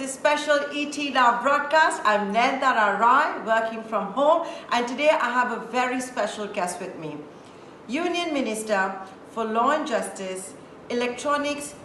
this special ET Now broadcast. I'm Nayantara working from home, and today I have a very special guest with me. Union Minister for Law and Justice, Electronics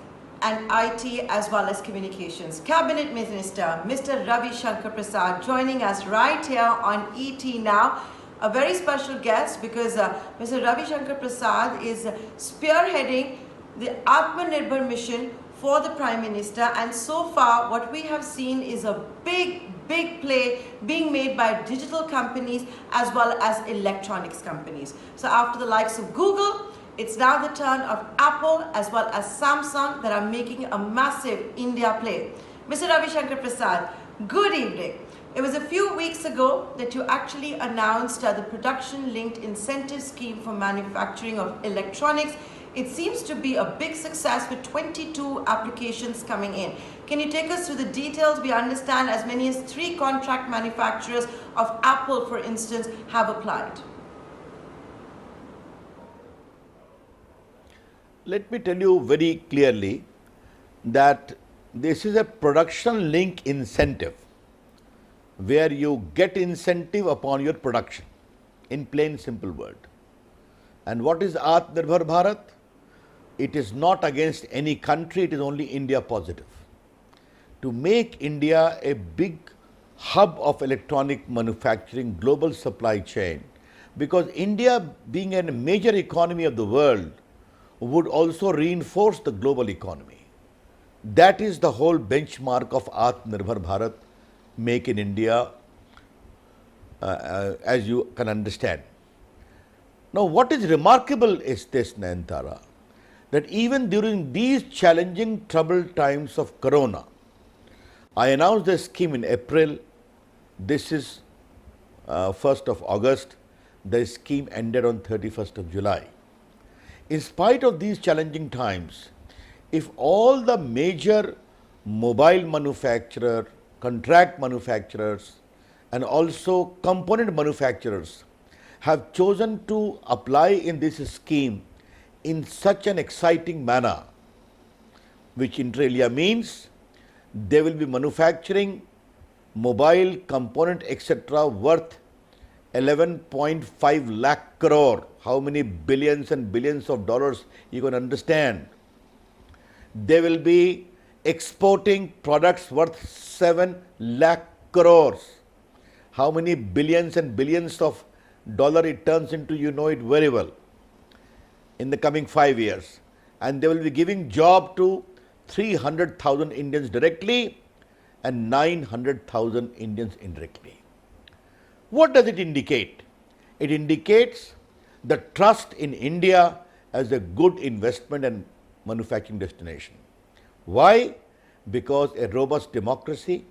and IT as well as Communications, Cabinet Minister Mr. Ravi Shankar Prasad joining us right here on ET Now. A very special guest because Mr. Ravi Shankar Prasad is spearheading the Atmanirbhar mission for the Prime Minister, and so far what we have seen is a big play being made by digital companies as well as electronics companies. So after the likes of Google, it's now the turn of Apple as well as Samsung that are making a massive India play. Mr. Ravi Shankar Prasad, good evening. It was a few weeks ago that you actually announced the production-linked incentive scheme for manufacturing of electronics. It seems to be a big success with 22 applications coming in. Can you take us through the details? We understand as many as 3 contract manufacturers of Apple, for instance, have applied. Let me tell you very clearly that this is a production link incentive where you get incentive upon your production, in plain simple word. And what is Atmanirbhar Bharat? It is not against any country, it is only India positive. To make India a big hub of electronic manufacturing, global supply chain, because India being a major economy of the world would also reinforce the global economy. That is the whole benchmark of Atmanirbhar Bharat, Make in India, as you can understand. Now, what is remarkable is this, Nayantara, that even during these challenging, troubled times of Corona, I announced the scheme in April. This is 1st of August. The scheme ended on 31st of July. In spite of these challenging times, if all the major mobile manufacturers, contract manufacturers and also component manufacturers have chosen to apply in this scheme in such an exciting manner, which inter alia means they will be manufacturing mobile component etc. worth 11.5 lakh crore. How many billions and billions of dollars you can understand. They will be exporting products worth 7 lakh crores. How many billions and billions of dollars it turns into, you know it very well, in the coming 5 years. And they will be giving job to 300,000 Indians directly and 900,000 Indians indirectly. What does it indicate? It indicates the trust in India as a good investment and manufacturing destination. Why? Because a robust democracy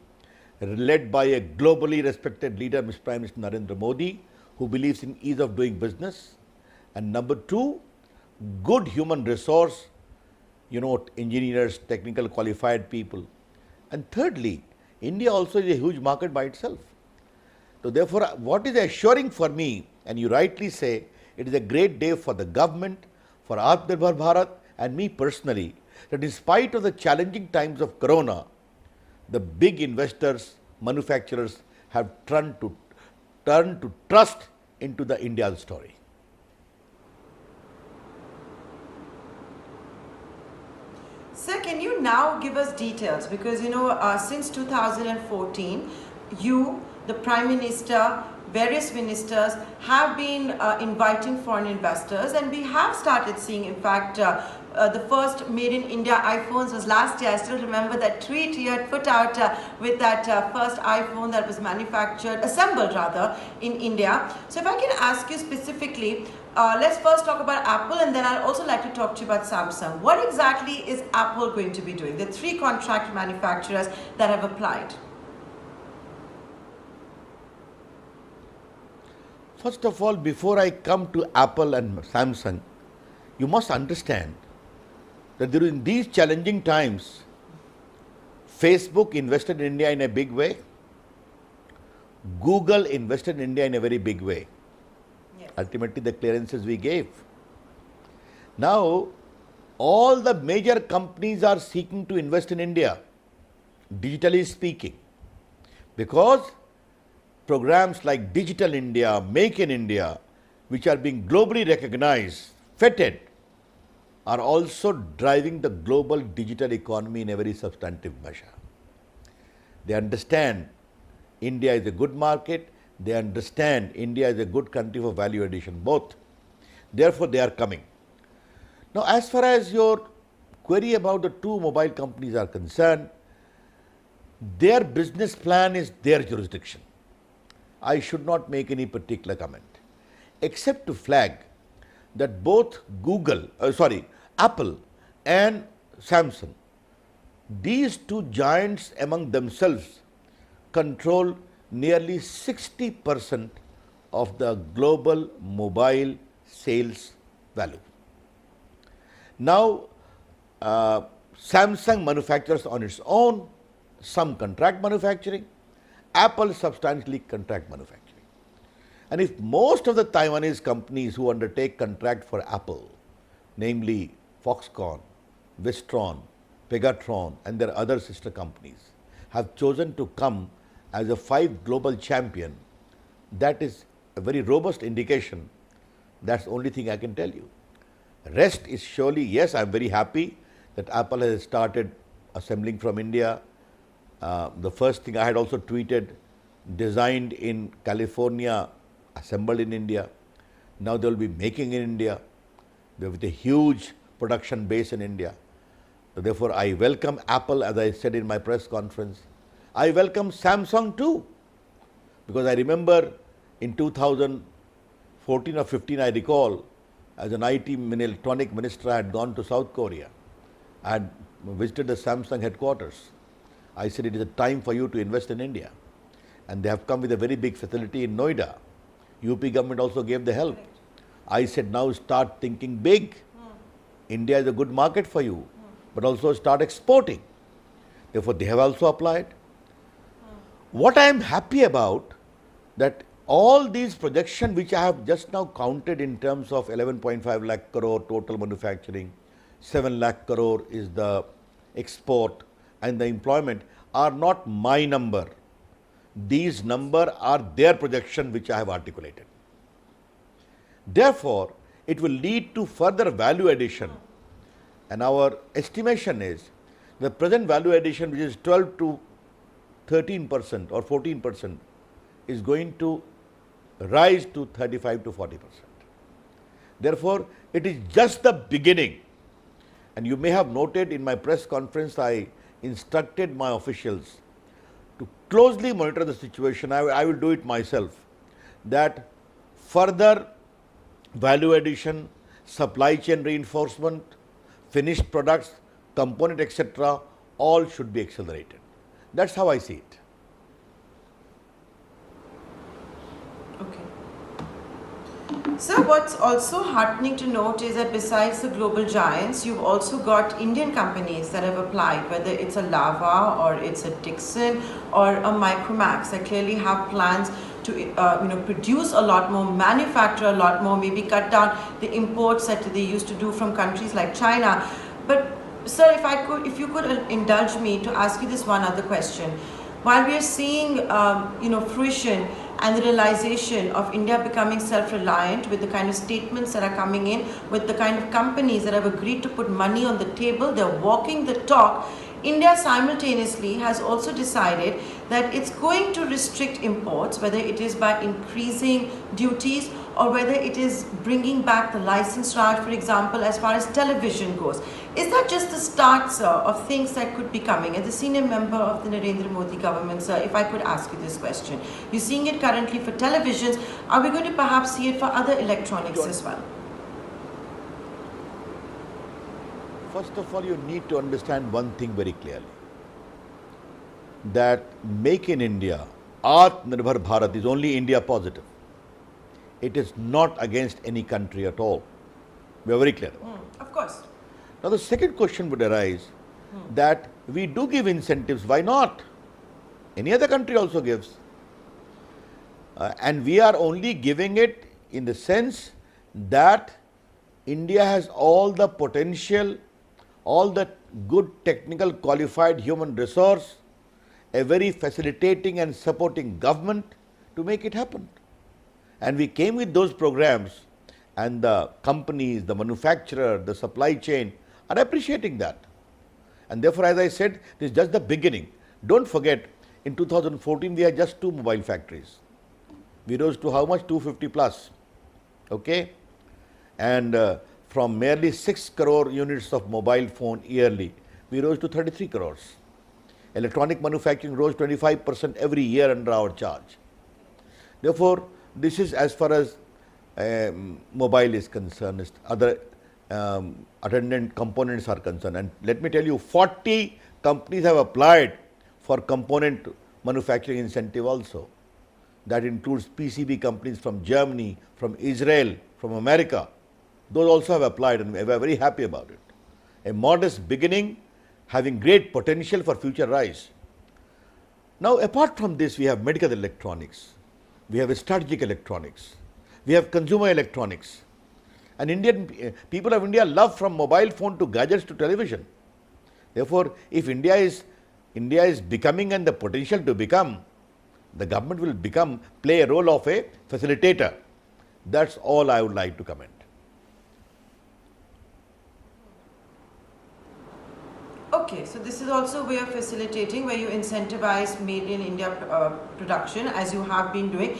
led by a globally respected leader, Mr. Prime Minister Narendra Modi, who believes in ease of doing business. And number 2, good human resource, you know, engineers, technical qualified people. And thirdly, India also is a huge market by itself. So therefore, what is assuring for me, and you rightly say, it is a great day for the government, for Atmanirbhar Bharat and me personally, that in spite of the challenging times of Corona, the big investors, manufacturers have turned to trust into the India story. Sir, can you now give us details? Because, you know, since 2014, you, the Prime Minister, various ministers have been inviting foreign investors, and we have started seeing, in fact, the first made in India iPhones was last year. I still remember that tweet you had put out with that first iPhone that was assembled rather, in India. So if I can ask you specifically, let's first talk about Apple, and then I'd also like to talk to you about Samsung. What exactly is Apple going to be doing? The 3 contract manufacturers that have applied. First of all, before I come to Apple and Samsung, you must understand that during these challenging times, Facebook invested in India in a big way. Google invested in India in a very big way. Yes. Ultimately, the clearances we gave. Now, all the major companies are seeking to invest in India. digitally speaking, because programs like Digital India, Make in India, which are being globally recognized, feted, are also driving the global digital economy in a very substantive measure. They understand India is a good market, they understand India is a good country for value addition, both. Therefore, they are coming. Now, as far as your query about the two mobile companies are concerned, their business plan is their jurisdiction. I should not make any particular comment, except to flag that both Apple and Samsung, these two giants among themselves control nearly 60% of the global mobile sales value. Now, Samsung manufactures on its own, some contract manufacturing, Apple substantially contract manufacturing. And if most of the Taiwanese companies who undertake contract for Apple, namely Foxconn, Wistron, Pegatron and their other sister companies, have chosen to come as a 5 global champion, that is a very robust indication. That's the only thing I can tell you. Rest is surely, yes, I'm very happy that Apple has started assembling from India. The first thing I had also tweeted, designed in California, assembled in India. Now they will be making in India with a huge production base in India. So therefore, I welcome Apple, as I said in my press conference. I welcome Samsung too, because I remember in 2014 or 15, I recall, as an IT electronic minister, I had gone to South Korea. I had visited the Samsung headquarters. I said, it is a time for you to invest in India. And they have come with a very big facility in Noida. UP government also gave the help. I said, now start thinking big. India is a good market for you, but also start exporting. Therefore, they have also applied. What I am happy about, that all these projections which I have just now counted in terms of 11.5 lakh crore total manufacturing, 7 lakh crore is the export and the employment, are not my number. These numbers are their projection which I have articulated. Therefore, it will lead to further value addition, and our estimation is the present value addition, which is 12 to 13% or 14%, is going to rise to 35 to 40%. Therefore, it is just the beginning. And you may have noted in my press conference, I instructed my officials to closely monitor the situation. I will do it myself, that further value addition, supply chain reinforcement, finished products, component, etc., all should be accelerated. That's how I see it. Okay. Sir, what's also heartening to note is that besides the global giants, you've also got Indian companies that have applied, whether it's a Lava or it's a Dixon or a Micromax, that clearly have plans to produce a lot more, manufacture a lot more, maybe cut down the imports that they used to do from countries like China. But sir, if you could indulge me to ask you this one other question. While we are seeing fruition and the realization of India becoming self-reliant with the kind of statements that are coming in, with the kind of companies that have agreed to put money on the table, they're walking the talk, India simultaneously has also decided that it's going to restrict imports, whether it is by increasing duties or whether it is bringing back the license charge, for example, as far as television goes. Is that just the start, sir, of things that could be coming? As a senior member of the Narendra Modi government, sir, if I could ask you this question. You're seeing it currently for televisions. Are we going to perhaps see it for other electronics as well? First of all, you need to understand one thing very clearly, that Make in India, Atmanirbhar Bharat, is only India positive. It is not against any country at all. We are very clear about it. Of course. Now, the second question would arise that we do give incentives. Why not? Any other country also gives. And we are only giving it in the sense that India has all the potential, all the good technical qualified human resource a very facilitating and supporting government to make it happen. And we came with those programs, and the companies, the manufacturer, the supply chain are appreciating that. And therefore, as I said, this is just the beginning. Don't forget, in 2014 we had just 2 mobile factories. We rose to how much? 250 plus. Okay? And from merely 6 crore units of mobile phone yearly, we rose to 33 crores. Electronic manufacturing rose 25% every year under our charge. Therefore, this is as far as mobile is concerned, other attendant components are concerned. And let me tell you, 40 companies have applied for component manufacturing incentive also. That includes PCB companies from Germany, from Israel, from America. Those also have applied, and we are very happy about it. A modest beginning, having great potential for future rise. Now, apart from this, we have medical electronics, we have strategic electronics, we have consumer electronics. And people of India love from mobile phone to gadgets to television. Therefore, if India is becoming, and the potential to become, the government will play a role of a facilitator. That's all I would like to comment. Okay, so this is also a way of facilitating, where you incentivize made in India production, as you have been doing,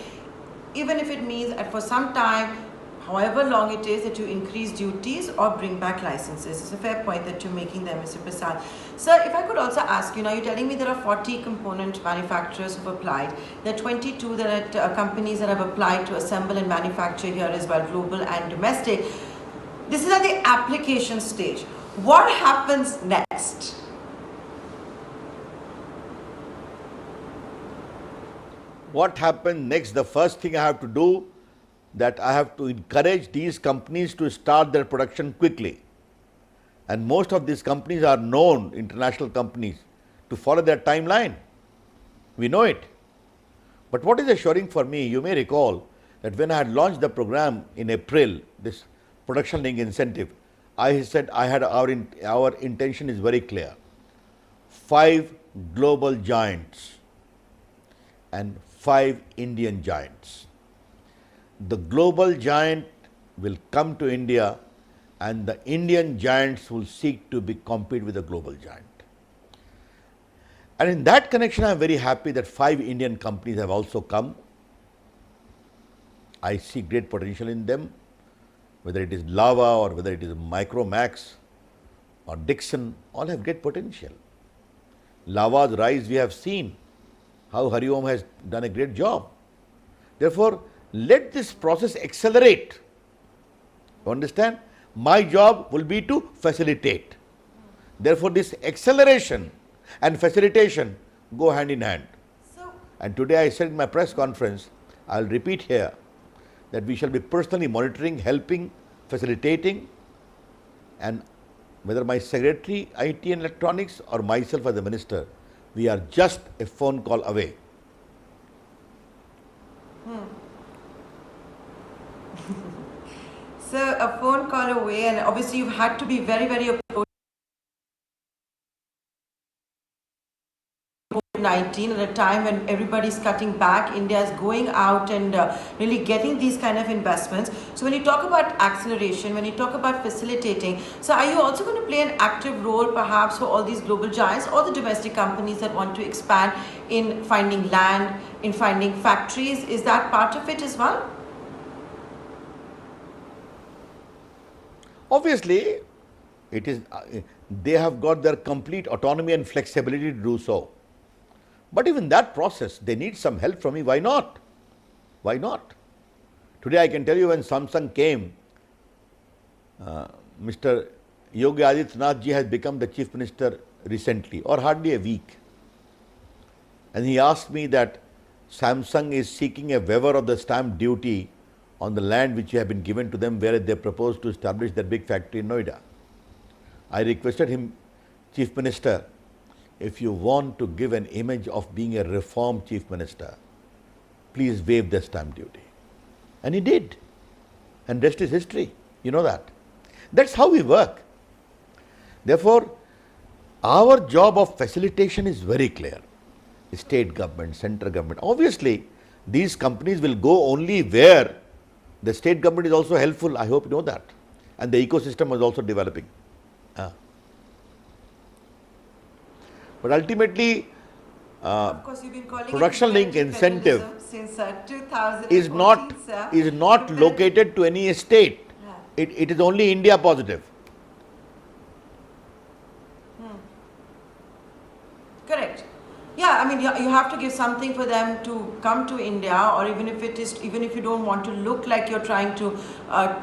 even if it means that for some time, however long it is, that you increase duties or bring back licenses. It's a fair point that you're making there, Mr. Prasad. Sir, if I could also ask you, now you're telling me there are 40 component manufacturers who have applied. There are 22 that are companies that have applied to assemble and manufacture here as well, global and domestic. This is at the application stage. What happens next? What happens next? The first thing I have to do, that I have to encourage these companies to start their production quickly. And most of these companies are known, international companies, to follow their timeline. We know it. But what is assuring for me, you may recall that when I had launched the program in April, this production link incentive, I said our intention is very clear. 5 global giants and 5 Indian giants. The global giant will come to India, and the Indian giants will seek to compete with the global giant. And in that connection, I am very happy that 5 Indian companies have also come. I see great potential in them, whether it is Lava or whether it is Micromax or Dixon, all have great potential. Lava's rise we have seen, how Hari Om has done a great job. Therefore, let this process accelerate. You understand? My job will be to facilitate. Therefore, this acceleration and facilitation go hand in hand. And today I said in my press conference, I will repeat here, that we shall be personally monitoring, helping, facilitating, and whether my secretary, IT and electronics, or myself as the minister, we are just a phone call away. So a phone call away, and obviously you've had to be very, very approachable. COVID-19 at a time when everybody's cutting back, India is going out and really getting these kind of investments. So when you talk about acceleration, when you talk about facilitating, so are you also going to play an active role perhaps for all these global giants or the domestic companies that want to expand in finding land, in finding factories? Is that part of it as well? Obviously, it is. They have got their complete autonomy and flexibility to do so. But even that process, they need some help from me. Why not? Why not? Today I can tell you, when Samsung came, Mr. Yogi Adityanath ji has become the Chief Minister recently, or hardly a week. And he asked me that Samsung is seeking a waiver of the stamp duty on the land which have been given to them, where they propose to establish their big factory in Noida. I requested him, Chief Minister, if you want to give an image of being a reformed Chief Minister, please waive the stamp duty. And he did. And rest is history. You know that. That's how we work. Therefore, our job of facilitation is very clear. state government, central government. Obviously, these companies will go only where the state government is also helpful. I hope you know that. And the ecosystem is also developing. But ultimately, Of course, you've been calling production it link invented incentive federalism since 2014, is not located to any state. Yeah. It is only India positive. Correct. Yeah, I mean, you have to give something for them to come to India, or even if you don't want to look like you're trying to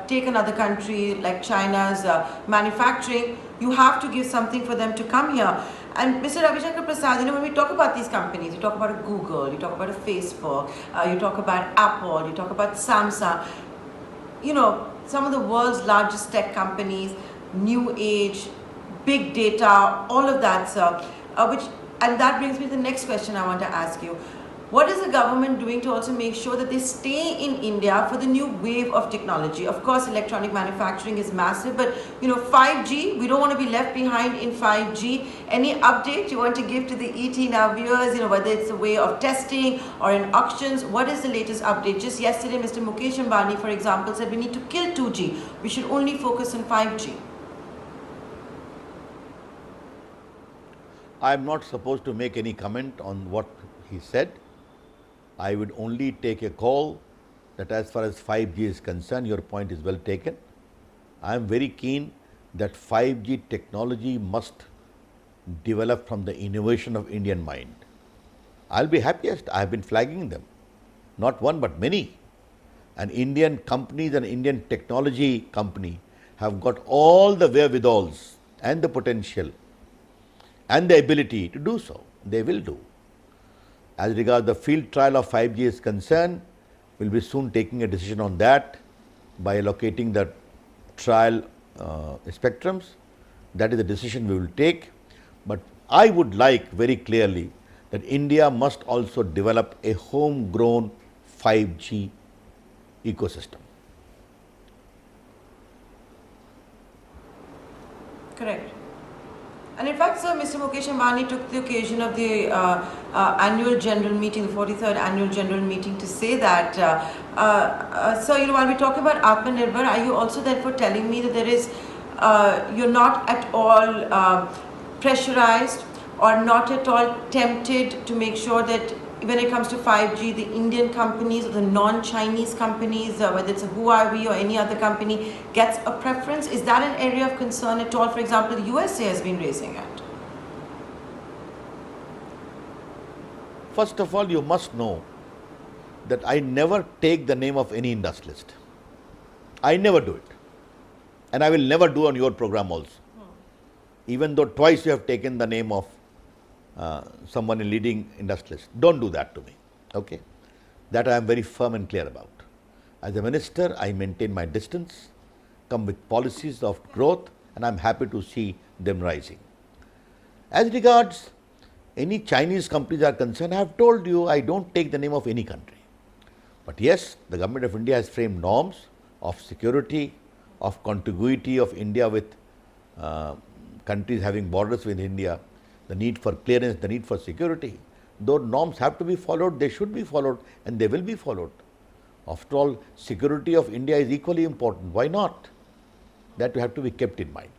take another country like China's manufacturing, you have to give something for them to come here. And Mr. Ravi Shankar Prasad, you know, when we talk about these companies, you talk about a Google, you talk about a Facebook, you talk about Apple, you talk about Samsung, you know, some of the world's largest tech companies, new age, big data, all of that, sir, and that brings me to the next question I want to ask you. What is the government doing to also make sure that they stay in India for the new wave of technology? Of course, electronic manufacturing is massive, but you know, 5G, we don't want to be left behind in 5G. Any update you want to give to the ET now viewers, you know, whether it's a way of testing or in auctions, what is the latest update? Just yesterday, Mr. Mukesh Ambani, for example, said we need to kill 2G. We should only focus on 5G. I am not supposed to make any comment on what he said. I would only take a call that as far as 5G is concerned, your point is well taken. I am very keen that 5G technology must develop from the innovation of Indian mind. I'll be happiest. I have been flagging them, not one but many. And Indian companies and Indian technology company have got all the wherewithals and the potential and the ability to do so. They will do. As regards the field trial of 5G is concerned, we'll be soon taking a decision on that by allocating the trial spectrums. That is the decision we will take. But I would like very clearly that India must also develop a homegrown 5G ecosystem. Correct. And in fact, sir, Mr. Mukesh Ambani took the occasion of the annual general meeting, the 43rd annual general meeting, to say that, so, you know, while we talk about Atmanirbhar, are you also therefore telling me that there is, you're not at all pressurized or not at all tempted to make sure that when it comes to 5G, the Indian companies or the non-Chinese companies, whether it's a Huawei or any other company, gets a preference? Is that an area of concern at all? For example, the USA has been raising it. First of all, you must know that I never take the name of any industrialist. I never do it. And I will never do on your program also. Even though twice you have taken the name of someone in leading industrialist. Don't do that to me. Okay? That I am very firm and clear about. As a minister, I maintain my distance, come with policies of growth, and I am happy to see them rising. As regards any Chinese companies are concerned, I have told you I don't take the name of any country. But yes, the government of India has framed norms of security, of contiguity of India with countries having borders with India, the need for clearance, the need for security. Those norms have to be followed, they should be followed, and they will be followed. After all, security of India is equally important. Why not? That have to be kept in mind.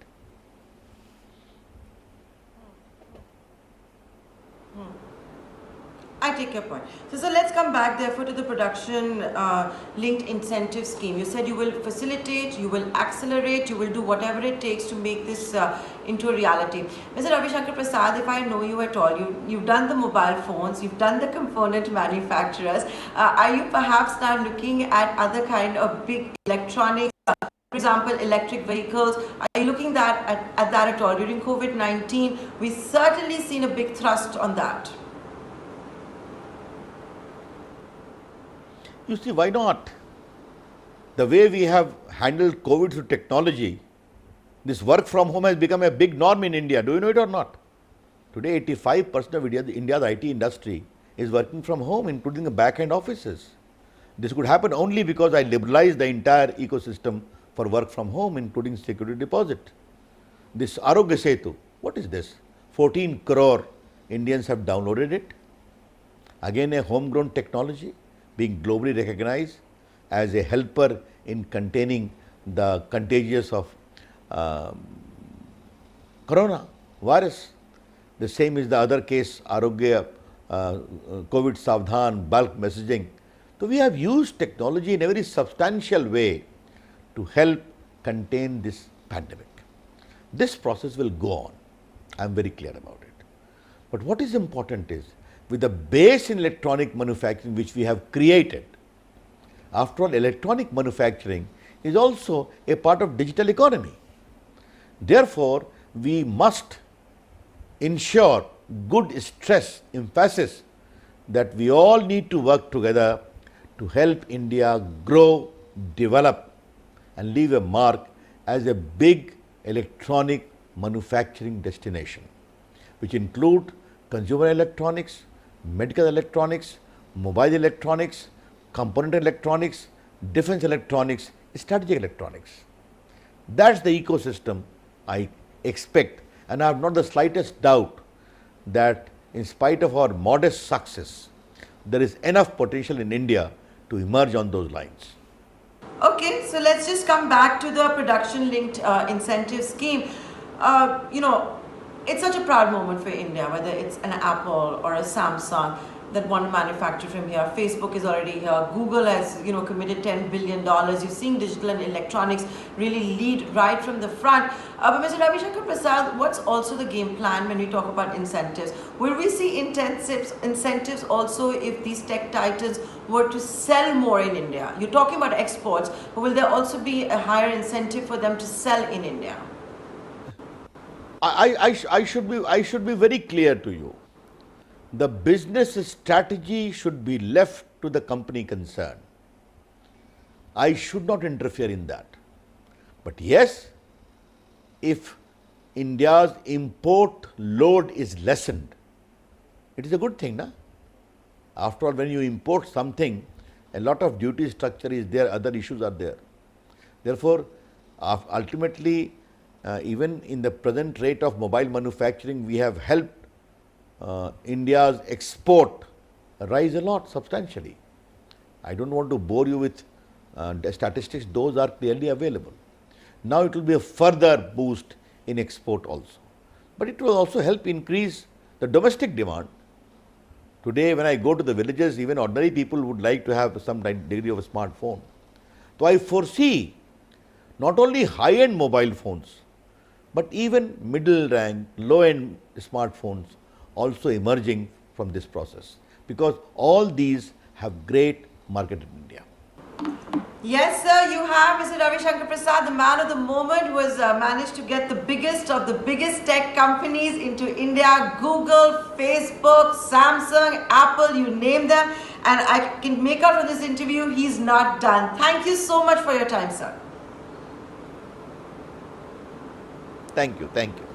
I take your point. So let's come back therefore to the production linked incentive scheme. You said you will facilitate, you will accelerate, you will do whatever it takes to make this into a reality. Mr. Ravi Shankar Prasad, if I know you at all, you've done the mobile phones, you've done the component manufacturers. Are you perhaps now looking at other kind of big electronics, for example, electric vehicles? Are you looking at that at all? During COVID-19, we've certainly seen a big thrust on that. You see, why not? The way we have handled COVID through technology, this work from home has become a big norm in India. Do you know it or not? Today, 85% of India's IT industry is working from home, including the back-end offices. This could happen only because I liberalized the entire ecosystem for work from home, including security deposit. This Arogya Setu, what is this? 14 crore Indians have downloaded it. Again, a homegrown technology being globally recognized as a helper in containing the contagious of corona virus. The same is the other case, Arogya, COVID Savdhan, bulk messaging. So we have used technology in a very substantial way to help contain this pandemic. This process will go on. I am very clear about it. But what is important is, with the base in electronic manufacturing which we have created, after all, electronic manufacturing is also a part of digital economy. Therefore, we must ensure good stress, emphasis that we all need to work together to help India grow, develop and leave a mark as a big electronic manufacturing destination, which include consumer electronics, medical electronics, mobile electronics, component electronics, defense electronics, strategic electronics. That's the ecosystem I expect, and I have not the slightest doubt that in spite of our modest success, there is enough potential in India to emerge on those lines. Okay, so let's just come back to the production linked incentive scheme. It's such a proud moment for India, whether it's an Apple or a Samsung that want to manufacture from here. Facebook is already here. Google has, committed $10 billion. You're seeing digital and electronics really lead right from the front. But Mr. Ravi Shankar Prasad, what's also the game plan when we talk about incentives? Will we see incentives also if these tech titans were to sell more in India? You're talking about exports, but will there also be a higher incentive for them to sell in India? I should be very clear to you. The business strategy should be left to the company concerned. I should not interfere in that. But yes, if India's import load is lessened, it is a good thing, na? After all, when you import something, a lot of duty structure is there, other issues are there. Therefore, ultimately, even in the present rate of mobile manufacturing, we have helped India's export rise a lot substantially. I don't want to bore you with the statistics, those are clearly available. Now it will be a further boost in export also. But it will also help increase the domestic demand. Today when I go to the villages, even ordinary people would like to have some degree of a smartphone. So I foresee not only high-end mobile phones, but even middle rank, low-end smartphones also emerging from this process, because all these have great market in India. Yes, sir, you have Mr. Ravi Shankar Prasad, the man of the moment, who has managed to get the biggest of the biggest tech companies into India: Google, Facebook, Samsung, Apple, you name them. And I can make out from this interview, he's not done. Thank you so much for your time, sir. Thank you, thank you.